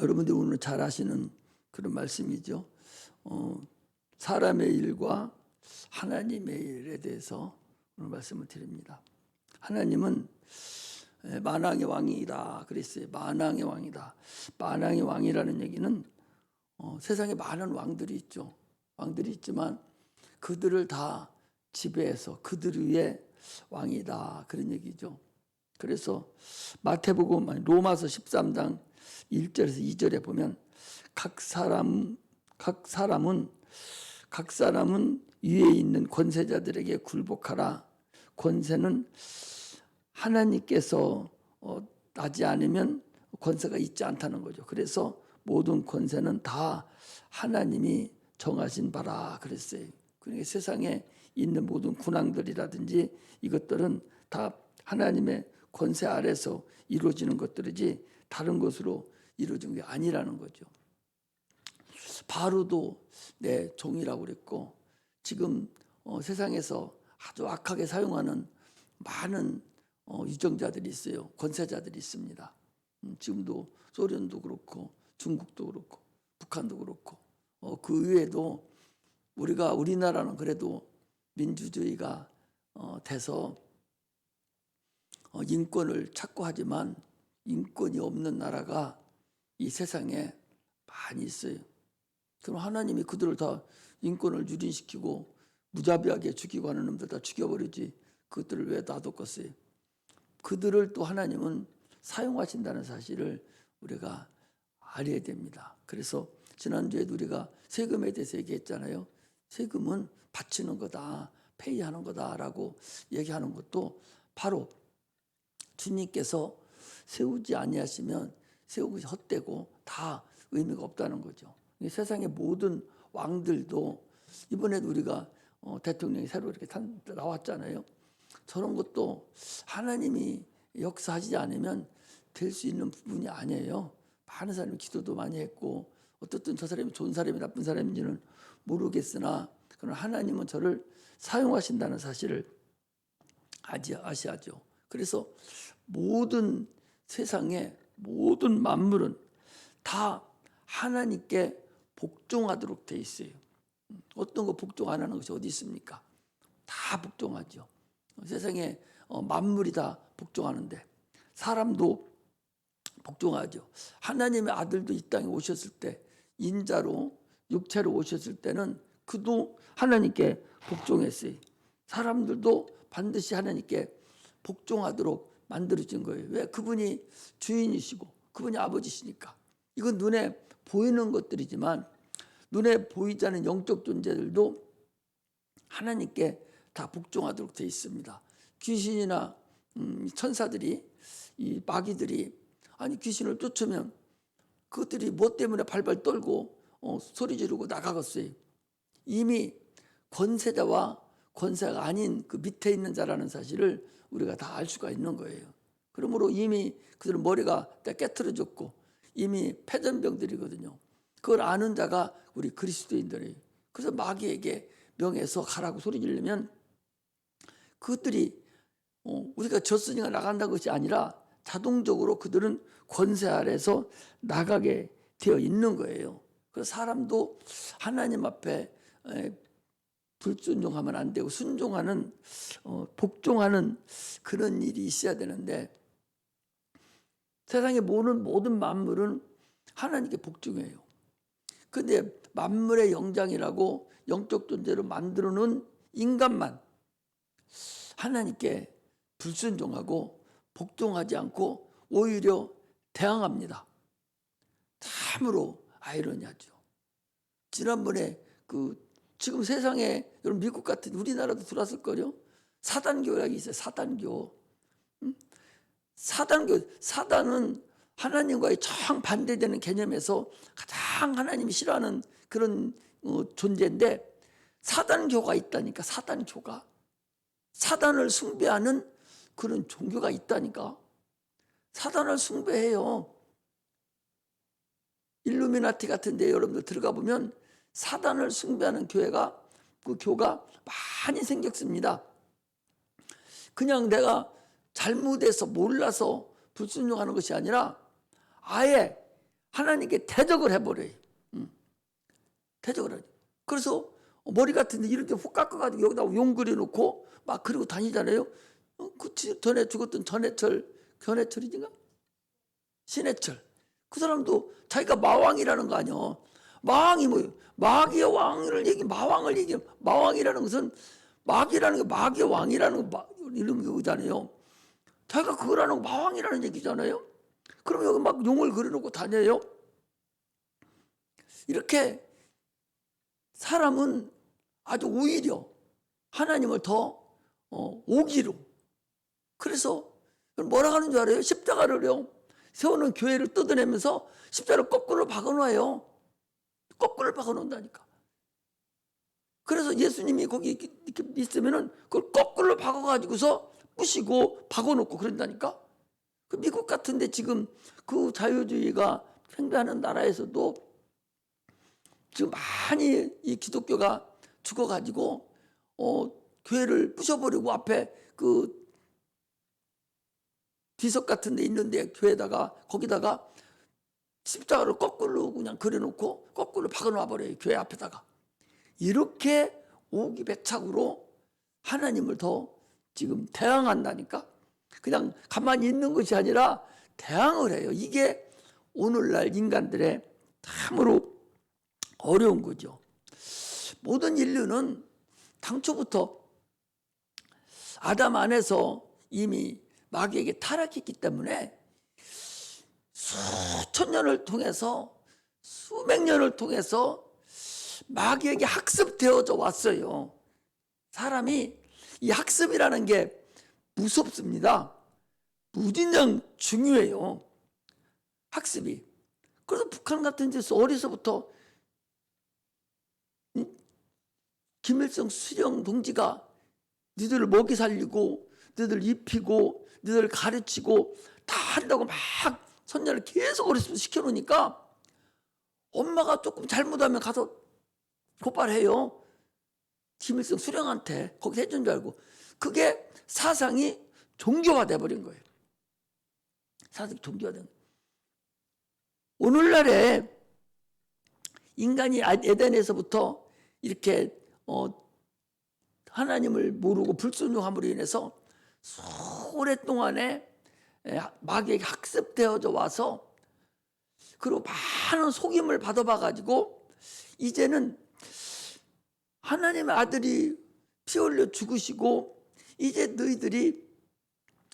여러분들이 오늘 잘 아시는 그런 말씀이죠. 사람의 일과 하나님의 일에 대해서 오늘 말씀을 드립니다. 하나님은 만왕의 왕이다 그랬어요. 만왕의 왕이다. 만왕의 왕이라는 얘기는 세상에 많은 왕들이 있죠. 왕들이 있지만 그들을 다 지배해서 그들 위에 왕이다 그런 얘기죠. 그래서 마태복음 로마서 13장 1절에서 2절에 보면 각 사람은 위에 있는 권세자들에게 굴복하라. 권세는 하나님께서 나지 않으면 권세가 있지 않다는 거죠. 그래서 모든 권세는 다 하나님이 정하신 바라 그랬어요. 그러니까 세상에 있는 모든 군왕들이라든지 이것들은 다 하나님의 권세 아래서 이루어지는 것들이지 다른 것으로 이루어진 게 아니라는 거죠. 바로도 내 종이라고 그랬고, 지금 세상에서 아주 악하게 사용하는 많은 유정자들이 있어요. 권세자들이 있습니다. 지금도 소련도 그렇고 중국도 그렇고 북한도 그렇고 그 외에도 우리나라는 그래도 민주주의가 돼서 인권을 찾고 하지만 인권이 없는 나라가 이 세상에 많이 있어요. 그럼 하나님이 그들을 다 인권을 유린시키고 무자비하게 죽이고 하는 놈들 다 죽여버리지 그것들을 왜 놔뒀겠어요? 그들을 또 하나님은 사용하신다는 사실을 우리가 알아야 됩니다. 그래서 지난주에도 우리가 세금에 대해서 얘기했잖아요. 세금은 바치는 거다, 페이하는 거다라고 얘기하는 것도 바로 주님께서 세우지 아니하시면 세우기 헛되고 다 의미가 없다는 거죠. 세상의 모든 왕들도 이번에도 우리가 대통령이 새로 이렇게 나왔잖아요. 저런 것도 하나님이 역사하지 않으면 될 수 있는 부분이 아니에요. 많은 사람이 기도도 많이 했고 어떻든 저 사람이 좋은 사람이 나쁜 사람인지는 모르겠으나 그러나 하나님은 저를 사용하신다는 사실을 아시하죠. 그래서 모든 세상의 모든 만물은 다 하나님께 복종하도록 돼 있어요. 어떤 거 복종 안 하는 것이 어디 있습니까? 다 복종하죠. 세상에 만물이 다 복종하는데 사람도 복종하죠. 하나님의 아들도 이 땅에 오셨을 때 인자로 육체로 오셨을 때는 그도 하나님께 복종했어요. 사람들도 반드시 하나님께 복종하도록 만들어진 거예요. 왜? 그분이 주인이시고 그분이 아버지시니까. 이건 눈에 보이는 것들이지만 눈에 보이지 않는 영적 존재들도 하나님께 다 복종하도록 되어 있습니다. 귀신이나 천사들이 이 마귀들이 귀신을 쫓으면 그것들이 뭐 때문에 발발 떨고 소리 지르고 나가겠어요. 이미 권세자와 권세가 아닌 그 밑에 있는 자라는 사실을 우리가 다 알 수가 있는 거예요. 그러므로 이미 그들은 머리가 깨트려졌고 이미 패전병들이거든요. 그걸 아는 자가 우리 그리스도인들이에요. 그래서 마귀에게 명해서 가라고 소리 지르면 그것들이 우리가 졌으니까 나간다는 것이 아니라 자동적으로 그들은 권세 아래서 나가게 되어 있는 거예요. 그래서 사람도 하나님 앞에 불순종하면 안 되고 순종하는 복종하는 그런 일이 있어야 되는데 세상의 모든 만물은 하나님께 복종해요. 근데 만물의 영장이라고 영적 존재로 만들어 놓은 인간만 하나님께 불순종하고 복종하지 않고 오히려 대항합니다. 참으로 아이러니하죠. 지난번에 지금 세상에 여러분 미국 같은 우리나라도 들어왔을 거요. 사단교라고 있어요. 사단교. 사단은 하나님과의 정 반대되는 개념에서 가장 하나님이 싫어하는 그런 존재인데 사단교가 있다니까. 사단교가 사단을 숭배하는 그런 종교가 있다니까. 사단을 숭배해요. 일루미나티 같은 데 여러분들 들어가 보면 사단을 숭배하는 그 교가 많이 생겼습니다. 그냥 내가 잘못해서 몰라서 불순종하는 것이 아니라 아예 하나님께 대적을 해버려요. 대적을 하죠. 그래서 머리 같은데 이렇게 훅 깎아가지고 여기다 용 그려놓고 막 그러고 다니잖아요. 그 전에 죽었던 견해철인가? 신해철. 그 사람도 자기가 마왕이라는 거 아니야. 마왕이 뭐예요? 마귀의 왕을 마왕을 얘기해. 마왕이라는 것은 마귀라는 게 마귀의 왕이라는 거 이런 거잖아요. 자기가 그거라는 거 마왕이라는 얘기잖아요. 그럼 여기 막 용을 그려놓고 다녀요. 이렇게 사람은 아주 오히려 하나님을 더 오기로. 그래서 뭐라 하는 줄 알아요? 십자가를요 세우는 교회를 뜯어내면서 십자가를 거꾸로 박아놓아요. 거꾸로 박아놓는다니까. 그래서 예수님이 거기 이렇게 있으면은 그걸 거꾸로 박아가지고서 부시고 박아놓고 그런다니까. 그 미국 같은데 지금 그 자유주의가 팽배하는 나라에서도 지금 많이 이 기독교가 죽어가지고 교회를 부셔버리고 앞에 그 비석 같은 데 있는데 교회에다가 거기다가 십자가를 거꾸로 그냥 그려놓고 거꾸로 박아놔 버려요. 교회 앞에다가. 이렇게 오기배착으로 하나님을 더 지금 대항한다니까. 그냥 가만히 있는 것이 아니라 대항을 해요. 이게 오늘날 인간들의 참으로 어려운 거죠. 모든 인류는 당초부터 아담 안에서 이미 마귀에게 타락했기 때문에 수천 년을 통해서 수백 년을 통해서 마귀에게 학습되어져 왔어요. 사람이 이 학습이라는 게 무섭습니다. 무진장 중요해요. 학습이. 그래서 북한 같은 데서 어려서부터 김일성 수령 동지가 너희들을 먹이 살리고 너희들 입히고 너희들 가르치고 다 한다고 막 손녀를 계속 어려서부터 시켜놓으니까 엄마가 조금 잘못하면 가서 고발해요. 김일성 수령한테 거기서 해준 줄 알고. 그게 사상이 종교화돼 버린 거예요. 사상이 종교화된 거예요. 오늘날에 인간이 에덴에서부터 이렇게 하나님을 모르고 불순종함으로 인해서 오랫동안에 마귀에게 학습되어져 와서 그리고 많은 속임을 받아봐 가지고 이제는 하나님의 아들이 피 흘려 죽으시고 이제 너희들이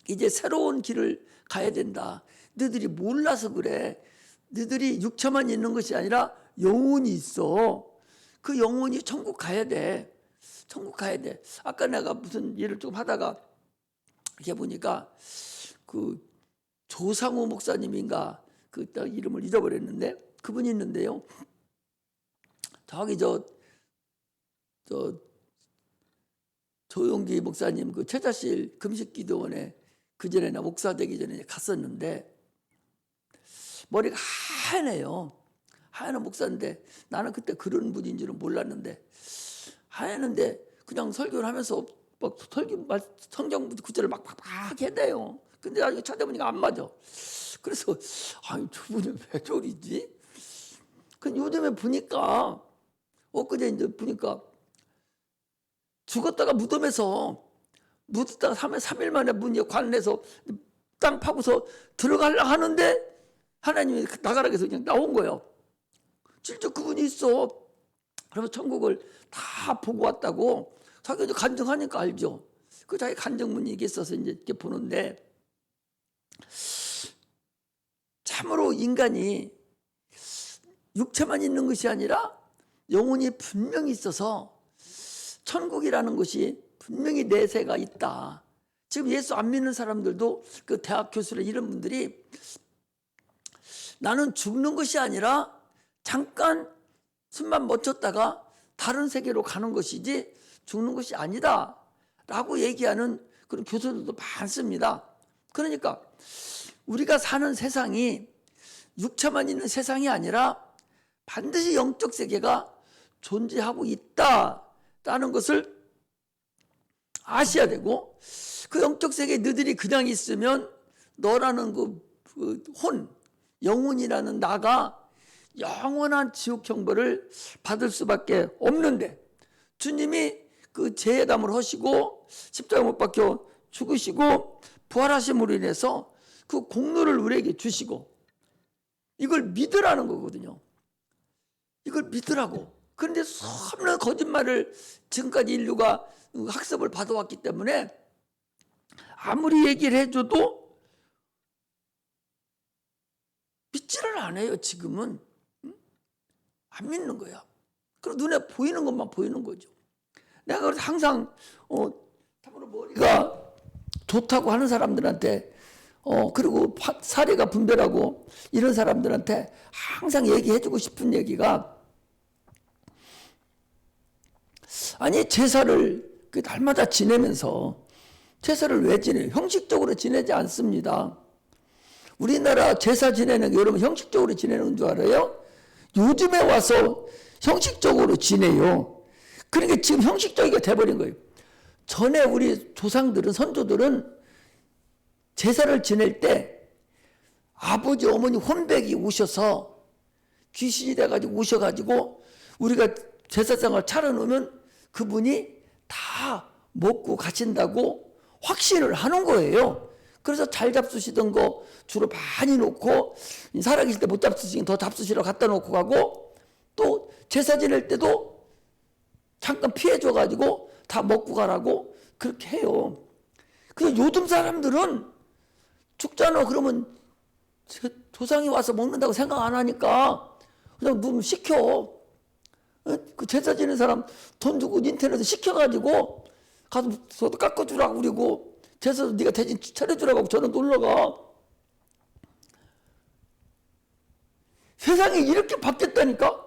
이제 새로운 길을 가야 된다. 너희들이 몰라서 그래. 너희들이 육체만 있는 것이 아니라 영혼이 있어. 그 영혼이 천국 가야 돼. 천국 가야 돼. 아까 내가 무슨 일을 좀 하다가 이렇게 보니까 그 조상우 목사님인가 그 이름을 잊어버렸는데 그분이 있는데요. 저기 조용기 목사님 그 최자실 금식기도원에 그 전에 나 목사 되기 전에 갔었는데 머리가 하얘네요. 하얀 목사인데 나는 그때 그런 분인 줄은 몰랐는데 하얘는데 그냥 설교를 하면서 막 성경 구절을 막 해대요. 근데 나중에 찾아보니까 안 맞아. 그래서 아니 저분은 왜 저리지? 그 요즘에 보니까 엊그제 이제 보니까 죽었다가 무덤에서 묻었다가 3일 만에 문이 관내서 땅 파고서 들어가려 하는데 하나님이 나가라 해서 그냥 나온 거예요. 실제 그분이 있어. 그러면 천국을 다 보고 왔다고 자기도 간증하니까 알죠. 그 자기 간증문이 이게 있어서 이제 이렇게 보는데 참으로 인간이 육체만 있는 것이 아니라 영혼이 분명히 있어서 천국이라는 것이 분명히 내세가 있다. 지금 예수 안 믿는 사람들도 그 대학 교수나 이런 분들이 나는 죽는 것이 아니라 잠깐 숨만 멎었다가 다른 세계로 가는 것이지 죽는 것이 아니다 라고 얘기하는 그런 교수들도 많습니다. 그러니까 우리가 사는 세상이 육체만 있는 세상이 아니라 반드시 영적 세계가 존재하고 있다라는 것을 아셔야 되고 그 영적 세계에 너희들이 그냥 있으면 너라는 그 혼, 영혼이라는 나가 영원한 지옥 형벌을 받을 수밖에 없는데, 주님이 그 죄담을 하시고 십자가 못 박혀 죽으시고 부활하심으로 인해서 그 공로를 우리에게 주시고, 이걸 믿으라는 거거든요. 이걸 믿으라고. 그런데 수없는 거짓말을 지금까지 인류가 학습을 받아왔기 때문에 아무리 얘기를 해줘도 믿지를 않아요. 지금은 안 믿는 거야. 그리고 눈에 보이는 것만 보이는 거죠. 내가 그래서 항상 참으로 머리가 좋다고 하는 사람들한테, 그리고 사례가 분별하고 이런 사람들한테 항상 얘기해주고 싶은 얘기가, 아니 제사를 날마다 지내면서 제사를 왜 지내요? 형식적으로 지내지 않습니다. 우리나라 제사 지내는 게 여러분 형식적으로 지내는 줄 알아요? 요즘에 와서 형식적으로 지내요. 그러니까 지금 형식적이게 돼버린 거예요. 전에 우리 조상들은, 선조들은 제사를 지낼 때 아버지 어머니 혼백이 오셔서 귀신이 돼가지고 오셔가지고 우리가 제사상을 차려놓으면 그분이 다 먹고 가신다고 확신을 하는 거예요. 그래서 잘 잡수시던 거 주로 많이 놓고, 살아계실 때 못 잡수시긴 더 잡수시러 갖다 놓고 가고, 또 제사 지낼 때도 잠깐 피해줘가지고 다 먹고 가라고 그렇게 해요. 그래서 요즘 사람들은 죽잖아 그러면 조상이 와서 먹는다고 생각 안 하니까 그냥 누구 시켜. 그 제사 지낸 사람 돈 주고 인터넷에 시켜가지고 가서 깎아주라고 그러고, 제사도 네가 대신 차려주라고 저는 놀러가. 세상이 이렇게 바뀌었다니까.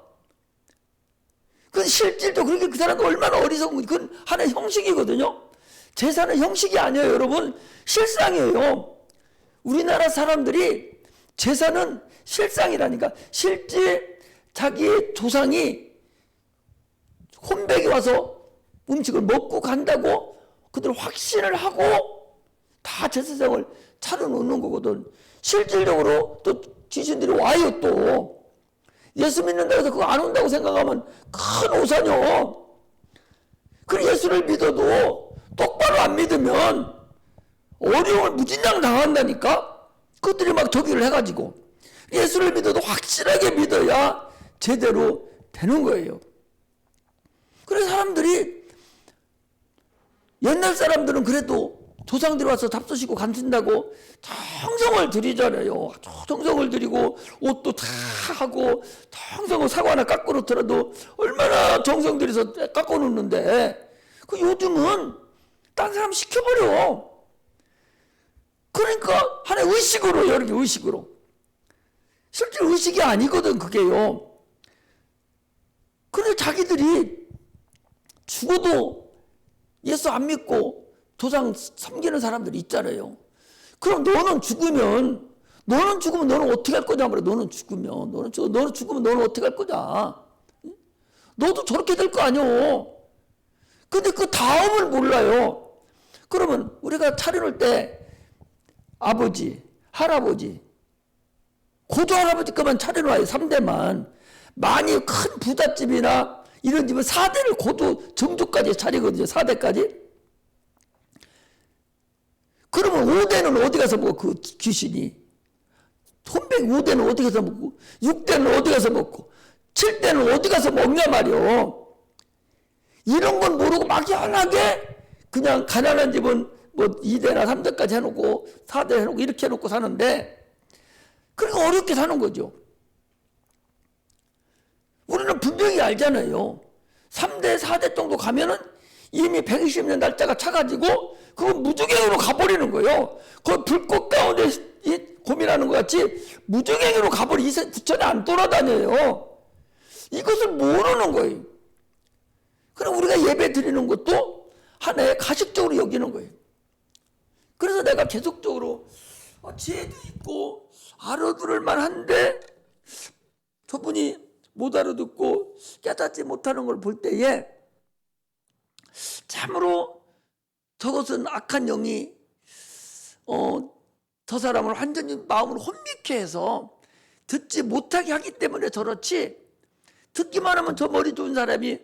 그건 실질도 그렇게, 그 사람도 얼마나 어리석은 거지. 그건 하나의 형식이거든요. 제사는 형식이 아니에요, 여러분. 실상이에요. 우리나라 사람들이 제사는 실상이라니까. 실제 자기의 조상이 혼백이 와서 음식을 먹고 간다고 그들 확신을 하고 다 제사상을 차려놓는 거거든. 실질적으로 또 귀신들이 와요. 또 예수 믿는다고 해서 그거 안 온다고 생각하면 큰 오산이요. 그리고 예수를 믿어도 똑바로 안 믿으면 어려움을 무진장 당한다니까. 그들이 막 저기를 해가지고, 예수를 믿어도 확실하게 믿어야 제대로 되는 거예요. 그래서 사람들이, 옛날 사람들은 그래도 조상들이 와서 잡수시고 간신다고 정성을 들이잖아요. 정성을 들이고 옷도 다 하고 정성을 사과 하나 깎아 놓더라도 얼마나 정성 들여서 깎아 놓는데, 그 요즘은 딴 사람 시켜버려. 그러니까 하나의 의식으로, 여러 개 의식으로. 실제 의식이 아니거든 그게요. 그런데 자기들이 죽어도 예수 안 믿고 조상 섬기는 사람들이 있잖아요. 그럼 너는 죽으면 너는 어떻게 할 거냐 말이야. 너는 죽으면 너는 어떻게 할 거냐. 너도 저렇게 될 거 아니오. 근데 그 다음을 몰라요. 그러면 우리가 차려놓을 때 아버지, 할아버지, 고조 할아버지 것만 차려놔요. 3대만. 많이 큰 부잣집이나 이런 집은 4대를 고조 정조까지 차리거든요. 4대까지. 그러면 5대는 어디 가서 먹고, 그 귀신이. 혼백 5대는 어디 가서 먹고, 6대는 어디 가서 먹고, 7대는 어디 가서 먹냐 말이요. 이런 건 모르고 막연하게 그냥 가난한 집은 뭐 2대나 3대까지 해놓고 4대 해놓고 이렇게 해놓고 사는데, 그러니까 어렵게 사는 거죠. 우리는 분명히 알잖아요. 3대, 4대 정도 가면은 이미 120년 날짜가 차가지고 그건 무주갱으로 가버리는 거예요. 그 불꽃 가운데 고민하는 것 같이 무주갱으로 가버리, 이 부천에 안 돌아다녀요. 이것을 모르는 거예요. 그럼 우리가 예배 드리는 것도 하나의 가식적으로 여기는 거예요. 그래서 내가 계속적으로 지혜도 있고 알아들을 만한데 저분이 못 알아듣고 깨닫지 못하는 걸 볼 때에 참으로 저것은 악한 영이 저 사람을 완전히 마음을 혼미케 해서 듣지 못하게 하기 때문에 저렇지, 듣기만 하면 저 머리 좋은 사람이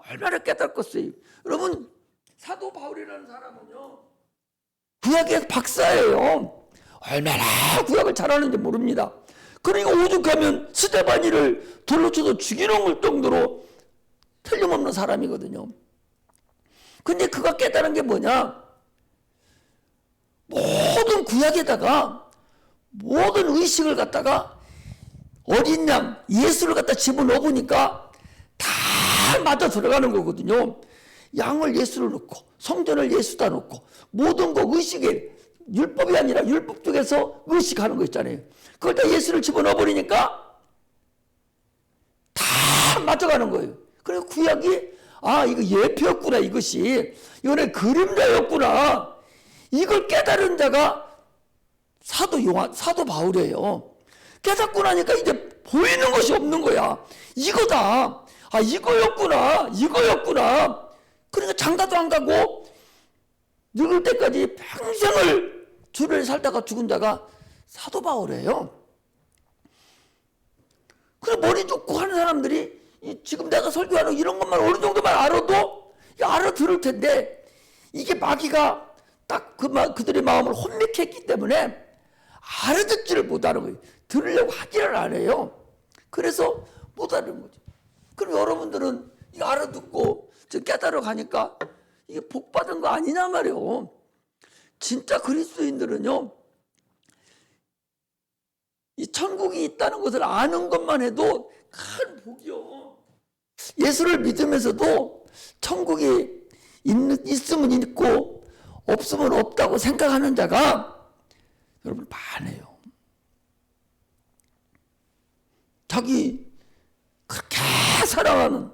얼마나 깨닫겠어요. 여러분, 사도 바울이라는 사람은요, 구약의 박사예요. 얼마나 구약을 잘하는지 모릅니다. 그러니까 오죽하면 스데반이를 돌로 쳐서 죽이는 정도로 틀림없는 사람이거든요. 근데 그가 깨달은 게 뭐냐? 모든 구약에다가 모든 의식을 갖다가 어린 양 예수를 갖다 집어넣어 보니까 다 맞아 들어가는 거거든요. 양을 예수를 넣고 성전을 예수다 넣고 모든 거 의식에, 율법이 아니라 율법 쪽에서 의식하는 거 있잖아요. 그걸 다 예수를 집어넣어 버리니까 다 맞아가는 거예요. 그래서 구약이 이거 예표였구나, 이거는 그림자였구나, 이걸 깨달은 자가 사도 바울이에요. 깨닫고 나니까 이제 보이는 것이 없는 거야. 이거다. 이거였구나. 그러니까 장가도 안 가고 늙을 때까지 평생을 주를 살다가 죽은 자가 사도 바울이에요. 그래, 머리 좋고 하는 사람들이 지금 내가 설교하는 이런 것만 어느 정도만 알아도 알아들을 텐데, 이게 마귀가 딱 그들의 마음을 혼미케 했기 때문에 알아듣지를 못하는 거예요. 들으려고 하지를 안 해요. 그래서 못 알아듣는 거죠. 그럼 여러분들은 이거 알아듣고 깨달아 가니까 이게 복 받은 거 아니냐 말이에요. 진짜 그리스도인들은요, 이 천국이 있다는 것을 아는 것만 해도 큰 복이요. 예수를 믿으면서도 천국이 있으면 있고 없으면 없다고 생각하는 자가 여러분 많아요. 자기 그렇게 사랑하는,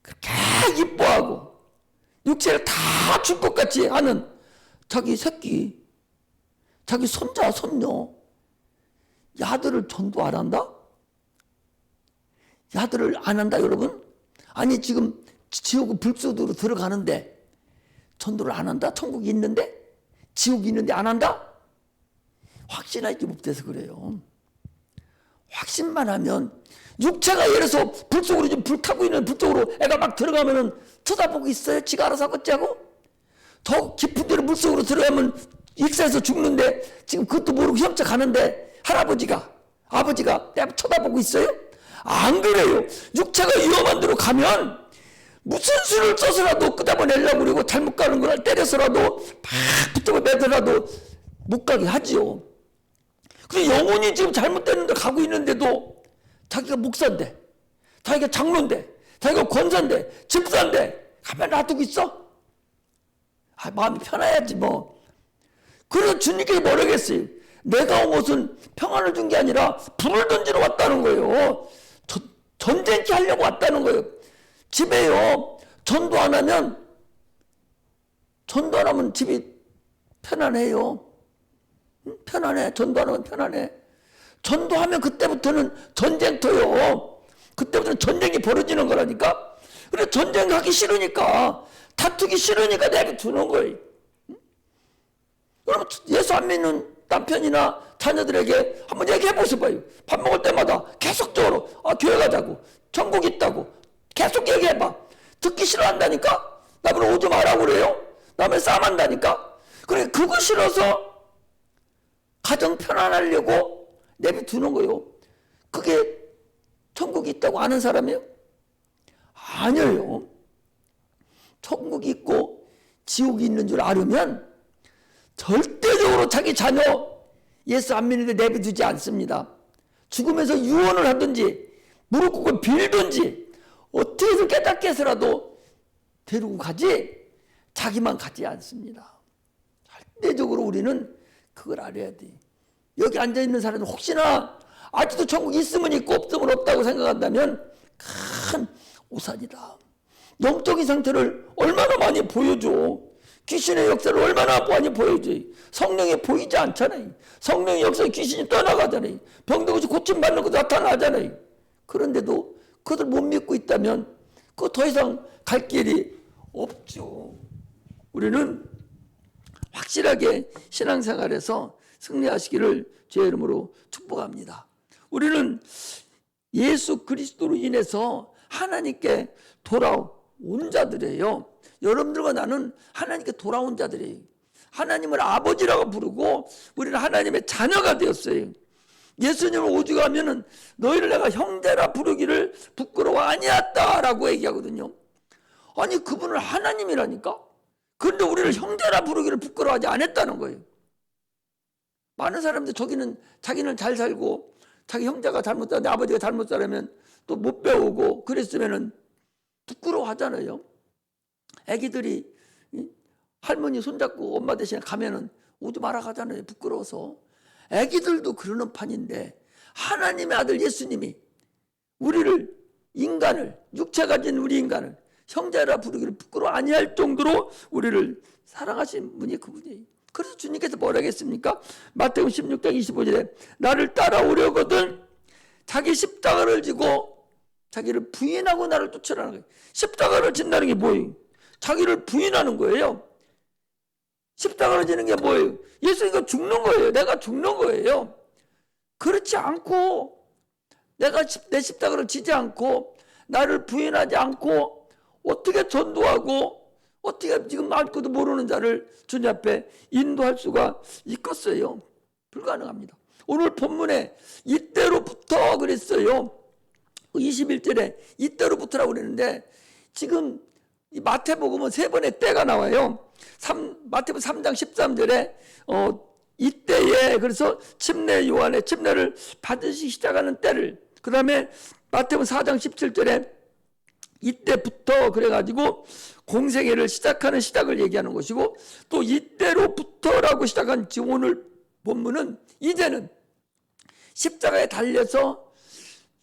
그렇게 이뻐하고 육체를 다 줄 것 같이 하는 자기 새끼, 자기 손자, 손녀, 야들을 전도 안 한다? 야들을 안 한다, 여러분? 아니, 지금 지옥 불소도로 들어가는데 전도를 안 한다? 천국이 있는데? 지옥이 있는데 안 한다? 확신하지 못해서 그래요. 확신만 하면, 육체가 예를 들어서 불 속으로 지금 불 타고 있는 불 속으로 애가 막 들어가면은 쳐다보고 있어요? 지가 알아서 하겠자고? 더 깊은 데로 물 속으로 들어가면 익사해서 죽는데 지금 그것도 모르고 휘엄쳐 가는데 아버지가 내가 쳐다보고 있어요? 안 그래요. 육체가 위험한 데로 가면 무슨 수를 써서라도 끄집어내려고 그러고, 잘못 가는 걸 때려서라도 막 붙들고 매더라도 못 가게 하지요. 그래서 영혼이 지금 잘못되는 데 가고 있는데도 자기가 목사인데, 자기가 장로인데, 자기가 권사인데, 집사인데 가만 놔두고 있어? 마음이 편해야지 뭐. 그래서 주님께서 뭐라고 했어요? 내가 온 것은 평안을 준 게 아니라 불을 던지러 왔다는 거예요. 전쟁기 하려고 왔다는 거예요. 집에요, 전도 안 하면 집이 편안해요. 편안해. 전도 안 하면 편안해. 전도하면 그때부터는 전쟁터요. 그때부터는 전쟁이 벌어지는 거라니까. 그래, 전쟁하기 싫으니까, 다투기 싫으니까 내버두는 거예요. 그럼 예수 안 믿는 남편이나 자녀들에게 한번 얘기해 보셔봐요. 밥 먹을 때마다 계속적으로 교회 가자고, 천국 있다고 계속 얘기해봐. 듣기 싫어한다니까. 나보고 오지 말라고 그래요. 남의 싸움한다니까. 그래, 그거 싫어서 가정 편안하려고 내버두는 거예요. 그게 천국이 있다고 아는 사람이에요? 아니에요. 천국이 있고 지옥이 있는 줄 알으면 절대적으로 자기 자녀 예수 안 믿는데 내버두지 않습니다. 죽으면서 유언을 하든지 무릎 꿇고 빌든지 어떻게 해서 깨닫게 해서라도 데리고 가지, 자기만 가지 않습니다. 절대적으로 우리는 그걸 알아야 돼. 여기 앉아있는 사람은 혹시나 아직도 천국 있으면 있고 없으면 없다고 생각한다면 큰 오산이다. 영적인 상태를 얼마나 많이 보여줘. 귀신의 역사를 얼마나 많이 보여줘. 성령이 보이지 않잖아요. 성령의 역사에 귀신이 떠나가잖아요. 병든 것이 고침받는 것도 나타나잖아요. 그런데도 그들 못 믿고 있다면 그 더 이상 갈 길이 없죠. 우리는 확실하게 신앙생활에서 승리하시기를 주의 이름으로 축복합니다. 우리는 예수 그리스도로 인해서 하나님께 돌아온 자들이에요. 여러분들과 나는 하나님께 돌아온 자들이에요. 하나님을 아버지라고 부르고 우리는 하나님의 자녀가 되었어요. 예수님을 오죽하면은 너희를 내가 형제라 부르기를 부끄러워 아니었다라고 얘기하거든요. 아니 그분은 하나님이라니까. 그런데 우리를 형제라 부르기를 부끄러워하지 않았다는 거예요. 많은 사람들 자기는 잘 살고 자기 형제가 잘못 살는데 아버지가 잘못 살면 또 못 배우고 그랬으면은 부끄러워하잖아요. 애기들이 할머니 손잡고 엄마 대신에 가면은 오지 마라 가잖아요. 부끄러워서. 애기들도 그러는 판인데 하나님의 아들 예수님이 우리를 인간을 육체 가진 우리 인간을 형제라 부르기를 부끄러워 아니할 정도로 우리를 사랑하신 분이 그분이에요. 그래서 주님께서 뭐라 했습니까? 마태복음 16장 25절에 나를 따라오려거든 자기 십자가를 지고 자기를 부인하고 나를 쫓으라는 거예요. 십자가를 진다는 게 뭐예요? 자기를 부인하는 거예요. 십자가를 지는 게 뭐예요? 예수님이 죽는 거예요. 내가 죽는 거예요. 그렇지 않고 내가 내 십자가를 지지 않고 나를 부인하지 않고 어떻게 전도하고 어떻게 지금 알고도 모르는 자를 주님 앞에 인도할 수가 있겠어요? 불가능합니다. 오늘 본문에 이때로부터 그랬어요. 21절에 이때로부터라고 그랬는데 지금 이 마태복음은 세 번의 때가 나와요. 마태복음 3장 13절에 이때에 그래서 침례 요한의 침례를 받으시기 시작하는 때를 그 다음에 마태복음 4장 17절에 이때부터 그래가지고 공생애를 시작하는 시작을 얘기하는 것이고 또 이때로부터라고 시작한 지금 오늘 본문은 이제는 십자가에 달려서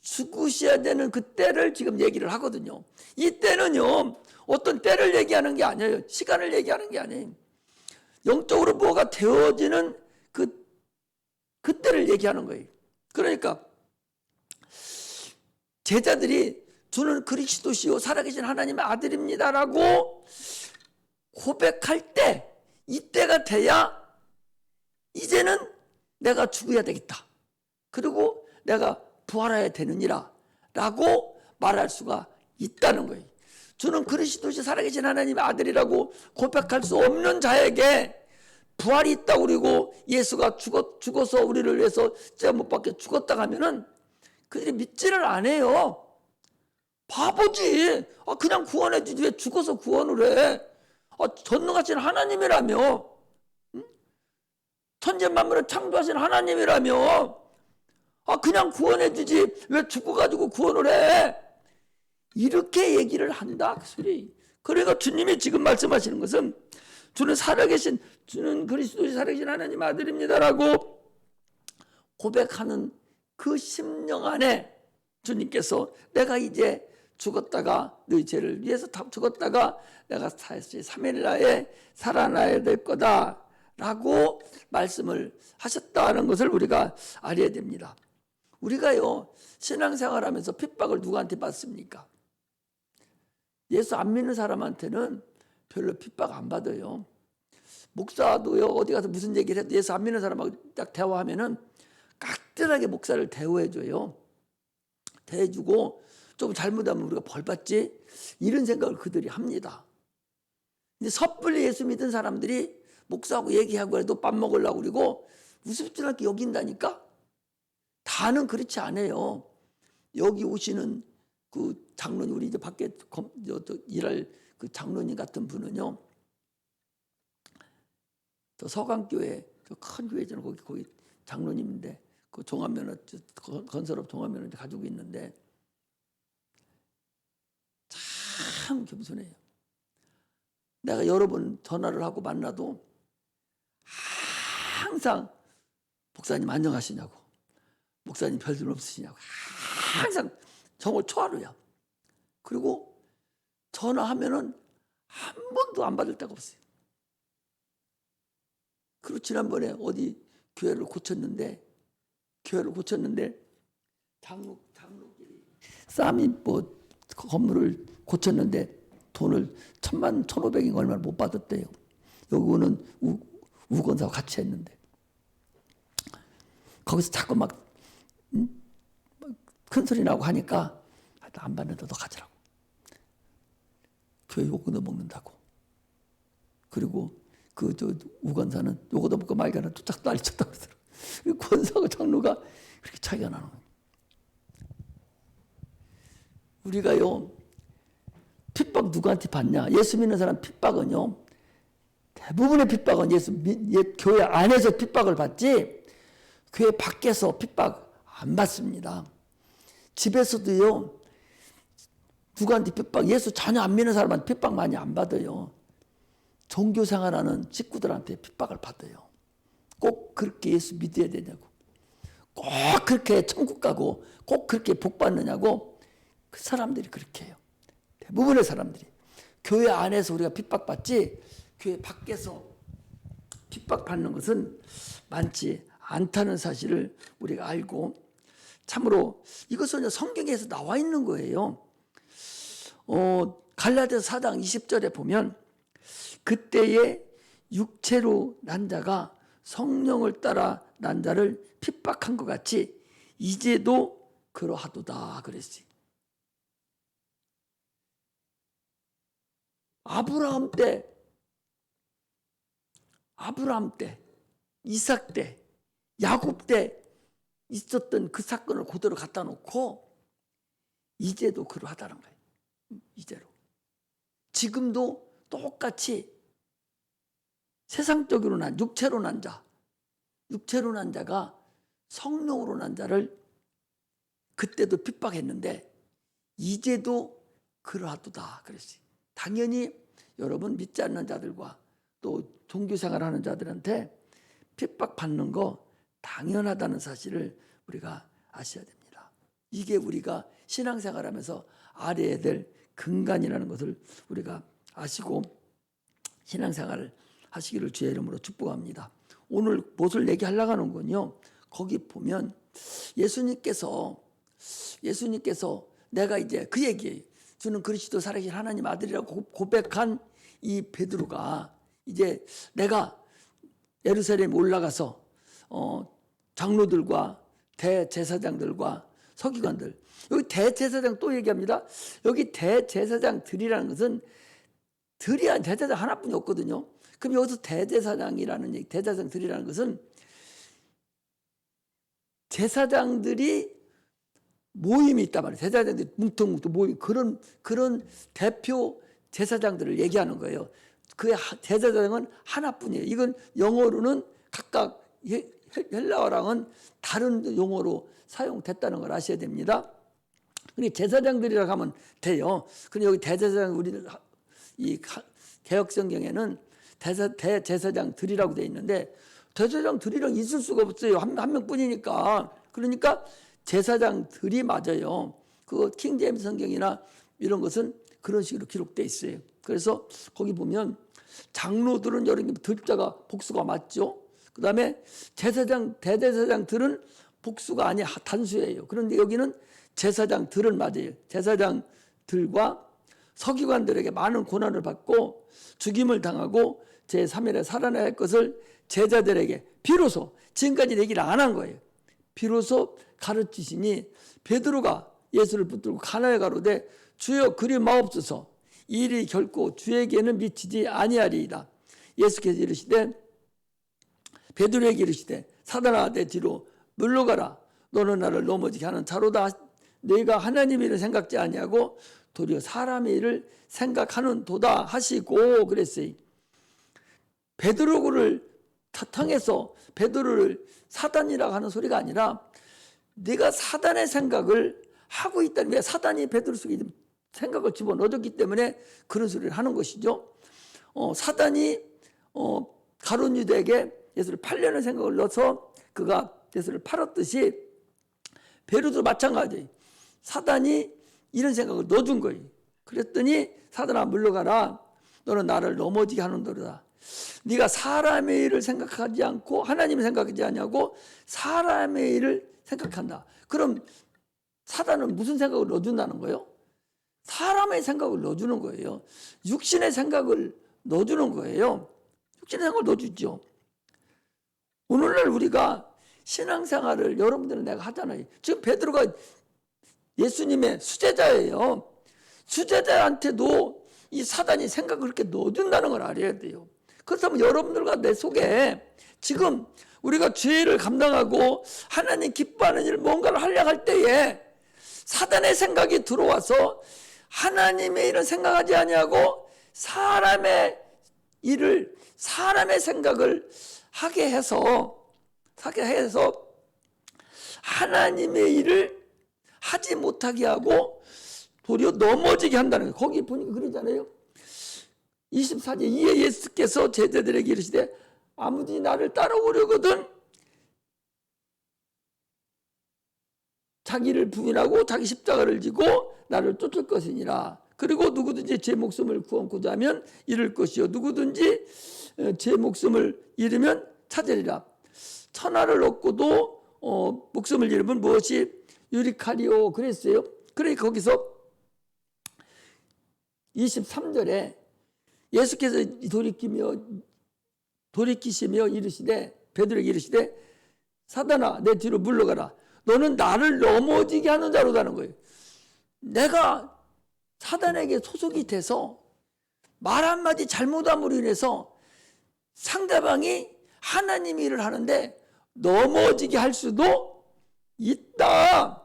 죽으셔야 되는 그 때를 지금 얘기를 하거든요. 이 때는요 어떤 때를 얘기하는 게 아니에요. 시간을 얘기하는 게 아니에요. 영적으로 뭐가 되어지는 그 때를 얘기하는 거예요. 그러니까 제자들이 주는 그리스도시요 살아계신 하나님의 아들입니다라고 고백할 때 이때가 돼야 이제는 내가 죽어야 되겠다. 그리고 내가 부활해야 되느니라 라고 말할 수가 있다는 거예요. 주는 그리스도시 살아계신 하나님의 아들이라고 고백할 수 없는 자에게 부활이 있다고 그리고 예수가 죽어서 우리를 위해서 제가 못 박혀 죽었다 하면은 그들이 믿지를 않아요. 바보지. 그냥 구원해 주지 왜 죽어서 구원을 해. 전능하신 하나님이라며. 천재 만물을 창조하신 하나님이라며. 그냥 구원해 주지 왜 죽어가지고 구원을 해. 이렇게 얘기를 한다 그 소리. 그러니까 주님이 지금 말씀하시는 것은 주는 그리스도의 살아계신 하나님 아들입니다라고 고백하는 그 심령 안에 주님께서 내가 이제 죽었다가 너희 죄를 위해서 죽었다가 내가 3일날에 살아나야 될 거다라고 말씀을 하셨다는 것을 우리가 알아야 됩니다. 우리가요 신앙생활하면서 핍박을 누구한테 받습니까? 예수 안 믿는 사람한테는 별로 핍박 안 받아요. 목사도요 어디 가서 무슨 얘기를 해도 예수 안 믿는 사람하고 딱 대화하면은 깍듯하게 목사를 대우해줘요. 대해주고 좀 잘못하면 우리가 벌 받지 이런 생각을 그들이 합니다. 근데 섣불리 예수 믿은 사람들이 목사하고 얘기하고 해도 밥 먹으려고 그러고 우습지 않게 여긴다니까. 다는 그렇지 않아요. 여기 오시는 그 장로님 우리 이제 밖에 일할 그 장로님 같은 분은요. 저 서강교회 저 큰 교회잖아요. 거기 장로님인데 그 종합면허 건설업 종합면허 가지고 있는데 참 겸손해요. 내가 여러 번 전화를 하고 만나도 항상 목사님 안녕하시냐고 목사님 별일 없으시냐고 항상 정말 초하루야. 그리고 전화하면은 한 번도 안 받을 데가 없어요. 그리고 지난번에 어디 교회를 고쳤는데 장로끼리 쌈이 뭐 건물을 고쳤는데 돈을 1,000만 1,500인 얼마를 못 받았대요. 여기 오는 우건사와 같이 했는데 거기서 자꾸 막 큰 소리 나고 하니까 안 받는다, 너 가지라고. 교회 욕 얻어먹는다고. 그리고 우관사는 욕 얻어먹고 말가는 쫓아서 난리쳤다고 그러더라고요. 권사하고 장로가 그렇게 차이가 나는 거예요. 우리가요, 핍박 누구한테 받냐? 예수 믿는 사람 핍박은요, 대부분의 핍박은 교회 안에서 핍박을 받지 교회 밖에서 핍박 안 받습니다. 집에서도요, 누구한테 핍박, 예수 전혀 안 믿는 사람한테 핍박 많이 안 받아요. 종교생활하는 식구들한테 핍박을 받아요. 꼭 그렇게 예수 믿어야 되냐고, 꼭 그렇게 천국 가고 꼭 그렇게 복 받느냐고. 그 사람들이 그렇게 해요. 대부분의 사람들이. 교회 안에서 우리가 핍박받지 교회 밖에서 핍박받는 것은 많지 않다는 사실을 우리가 알고, 참으로 이것은 성경에서 나와 있는 거예요. 갈라디아서 4장 20절에 보면 그때에 육체로 난 자가 성령을 따라 난 자를 핍박한 것 같이 이제도 그러하도다 그랬어요. 아브라함 때, 이삭 때, 야곱 때 있었던 그 사건을 그대로 갖다 놓고 이제도 그러하다는 거예요. 이제로. 지금도 똑같이 세상적으로 난 육체로 난 자가 성령으로 난 자를 그때도 핍박했는데 이제도 그러하도다 그랬어요. 당연히 여러분 믿지 않는 자들과 또 종교생활하는 자들한테 핍박받는 거 당연하다는 사실을 우리가 아셔야 됩니다. 이게 우리가 신앙생활하면서 알아야 될 근간이라는 것을 우리가 아시고 신앙생활을 하시기를 주의 이름으로 축복합니다. 오늘 무엇을 얘기하려고 하는 건요, 거기 보면 예수님께서 내가 이제 그 얘기예요. 주는 그리스도 살아계신 하나님 아들이라고 고백한 이 베드로가 이제 내가 예루살렘에 올라가서 장로들과 대제사장들과 서기관들, 여기 대제사장 또 얘기합니다. 여기 대제사장들이라는 것은 대제사장 하나뿐이 없거든요. 그럼 여기서 대제사장이라는 얘기, 대제사장들이라는 것은 제사장들이 모임이 있단 말이에요. 제사장들이 뭉텅뭉텅 모임, 그런 대표 제사장들을 얘기하는 거예요. 그 제사장은 하나뿐이에요. 이건 영어로는 각각 헬라어랑은 다른 용어로 사용됐다는 걸 아셔야 됩니다. 근데 제사장들이라고 하면 돼요. 근데 여기 대제사장, 우리는 이 개혁 성경에는 대제사장들이라고 돼 있는데 대제사장들이랑 있을 수가 없어요. 한 명뿐이니까. 그러니까 제사장들이 맞아요. 그 킹제임스 성경이나 이런 것은 그런 식으로 기록돼 있어요. 그래서 거기 보면 장로들은 여러 개 들자가 복수가 맞죠. 그 다음에 대제사장들은 복수가 아니야, 단수예요. 그런데 여기는 제사장들은 맞아요. 제사장들과 서기관들에게 많은 고난을 받고 죽임을 당하고 제3일에 살아나야 할 것을 제자들에게 비로소, 지금까지 얘기를 안 한 거예요. 비로소 가르치시니 베드로가 예수를 붙들고 가나에 가로되 주여 그리 마옵소서, 이 일이 결코 주에게는 미치지 아니하리이다. 예수께서 이르시되 베드로에게 이르시되 사단아 내 뒤로 물러가라, 너는 나를 넘어지게 하는 자로다. 너희가 하나님의 일을 생각지 아니하고 도리어 사람의 일을 생각하는도다 하시고 그랬어요. 베드로를 통해서 베드로를 사단이라고 하는 소리가 아니라 네가 사단의 생각을 하고 있다는, 왜 사단이 베드로 속에 생각을 집어넣었기 때문에 그런 소리를 하는 것이죠. 사단이 가룟 유다에게 예수를 팔려는 생각을 넣어서 그가 예수를 팔았듯이 베드로도 마찬가지. 사단이 이런 생각을 넣어준 거예요. 그랬더니 사단아 물러가라, 너는 나를 넘어지게 하는도다. 네가 사람의 일을 생각하지 않고 하나님을 생각하지 않냐고 사람의 일을 생각한다. 그럼 사단은 무슨 생각을 넣어준다는 거예요? 사람의 생각을 넣어주는 거예요. 육신의 생각을 넣어주는 거예요. 육신의 생각을 넣어주죠. 오늘날 우리가 신앙생활을 여러분들은 내가 하잖아요. 지금 베드로가 예수님의 수제자예요. 수제자한테도 이 사단이 생각을 그렇게 넣어준다는 걸 알아야 돼요. 그렇다면 여러분들과 내 속에 지금 우리가 죄를 감당하고 하나님 기뻐하는 일 뭔가를 하려고 할 때에 사단의 생각이 들어와서 하나님의 일을 생각하지 아니하고 사람의 일을, 사람의 생각을 하게 해서 하나님의 일을 하지 못하게 하고 도리어 넘어지게 한다는 거예요. 거기 보니까 그러잖아요. 24절 이에 예수께서 제자들에게 이르시되 아무든지 나를 따라오려거든 자기를 부인하고 자기 십자가를 지고 나를 쫓을 것이니라. 그리고 누구든지 제 목숨을 구원코자 하면 잃을 것이요 누구든지 제 목숨을 잃으면 찾으리라. 천하를 얻고도 목숨을 잃으면 무엇이 유익하리요 그랬어요. 그러니까 거기서 23절에 예수께서 돌이키시며 이르시되 베드로에게 이르시되 사단아 내 뒤로 물러가라. 너는 나를 넘어지게 하는 자로다는 거예요. 내가 사단에게 소속이 돼서 말 한마디 잘못함으로 인해서 상대방이 하나님 일을 하는데 넘어지게 할 수도 있다.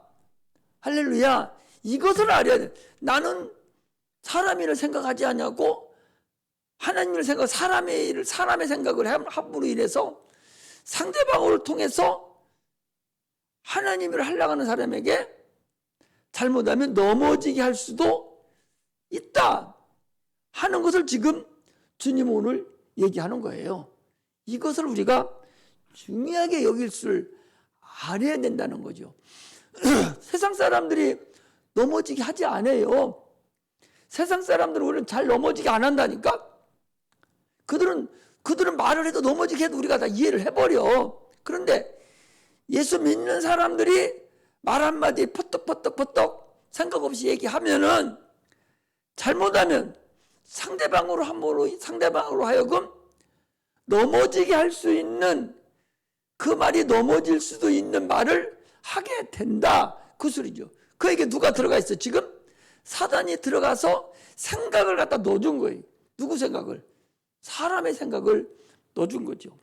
할렐루야. 이것을 알아야 돼. 나는 사람 일을 생각하지 않냐고 하나님 일을 생각, 사람의 생각을 함으로 인해서 상대방을 통해서 하나님 일을 하려고 하는 사람에게 잘못하면 넘어지게 할 수도 있다 하는 것을 지금 주님 오늘 얘기하는 거예요. 이것을 우리가 중요하게 여길 줄 알아야 된다는 거죠. 세상 사람들이 넘어지게 하지 않아요. 세상 사람들은 우리는 잘 넘어지게 안 한다니까. 그들은 말을 해도 넘어지게 해도 우리가 다 이해를 해버려. 그런데 예수 믿는 사람들이 말 한마디 퍼떡 생각 없이 얘기하면은 잘못하면 상대방으로 하여금 넘어지게 할 수 있는 그 말이 넘어질 수도 있는 말을 하게 된다. 그 소리죠. 그에게 누가 들어가 있어? 지금 사단이 들어가서 생각을 갖다 넣어준 거예요. 누구 생각을? 사람의 생각을 넣어준 거죠.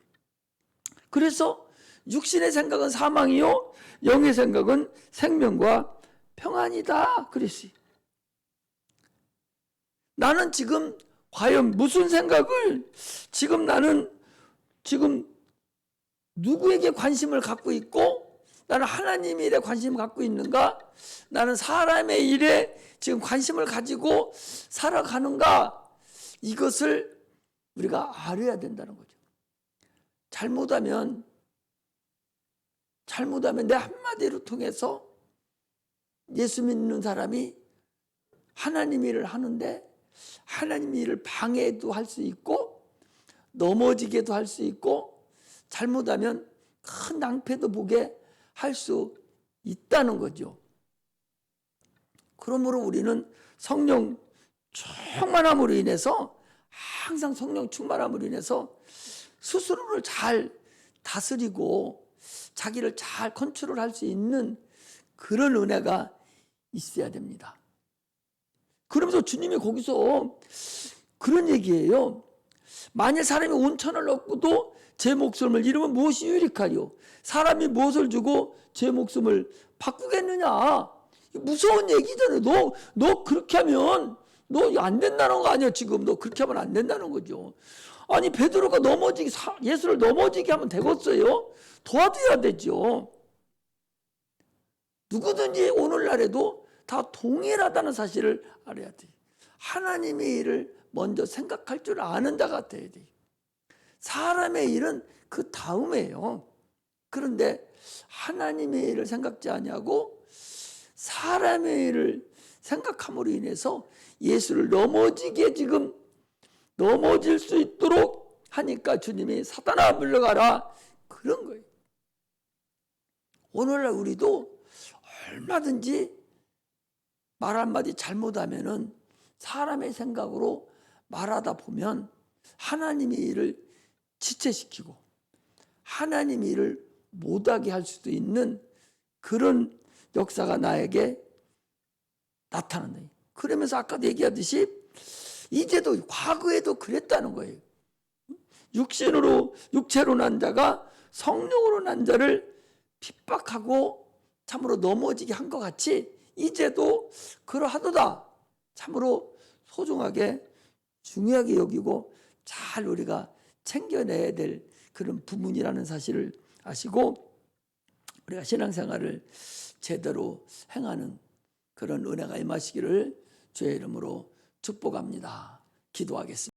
그래서 육신의 생각은 사망이요 영의 생각은 생명과 평안이다 그랬어요. 나는 지금 과연 무슨 생각을 나는 누구에게 관심을 갖고 있고 나는 하나님 일에 관심을 갖고 있는가? 나는 사람의 일에 지금 관심을 가지고 살아가는가? 이것을 우리가 알아야 된다는 거죠. 잘못하면 내 한마디로 통해서 예수 믿는 사람이 하나님 일을 하는데 하나님 일을 방해도 할 수 있고 넘어지게도 할 수 있고 잘못하면 큰 낭패도 보게 할 수 있다는 거죠. 그러므로 우리는 성령 충만함으로 인해서 항상 성령 충만함으로 인해서 스스로를 잘 다스리고 자기를 잘 컨트롤할 수 있는 그런 은혜가 있어야 됩니다. 그러면서 주님이 거기서 그런 얘기예요. 만일 사람이 온천을 얻고도 제 목숨을 잃으면 무엇이 유익하리요? 사람이 무엇을 주고 제 목숨을 바꾸겠느냐? 무서운 얘기잖아요. 너 그렇게 하면 너 안 된다는 거 아니야? 지금 너 그렇게 하면 안 된다는 거죠. 아니 베드로가 예수를 넘어지게 하면 되겠어요? 도와줘야 되죠. 누구든지 오늘날에도 다 동일하다는 사실을 알아야 돼요. 하나님의 일을 먼저 생각할 줄 아는 자가 돼야 돼요. 사람의 일은 그 다음이에요. 그런데 하나님의 일을 생각지 아니하고 사람의 일을 생각함으로 인해서 예수를 넘어질 수 있도록 하니까 주님이 사단아 물러가라 그런 거예요. 오늘날 우리도 얼마든지 말 한마디 잘못하면은 사람의 생각으로 말하다 보면 하나님의 일을 지체시키고 하나님의 일을 못하게 할 수도 있는 그런 역사가 나에게 나타난다. 그러면서 아까도 얘기하듯이 이제도 과거에도 그랬다는 거예요. 육체로 난 자가 성령으로 난 자를 핍박하고 참으로 넘어지게 한 것 같이 이제도 그러하도다. 참으로 소중하게 중요하게 여기고 잘 우리가 챙겨내야 될 그런 부분이라는 사실을 아시고 우리가 신앙생활을 제대로 행하는 그런 은혜가 임하시기를 주의 이름으로 축복합니다. 기도하겠습니다.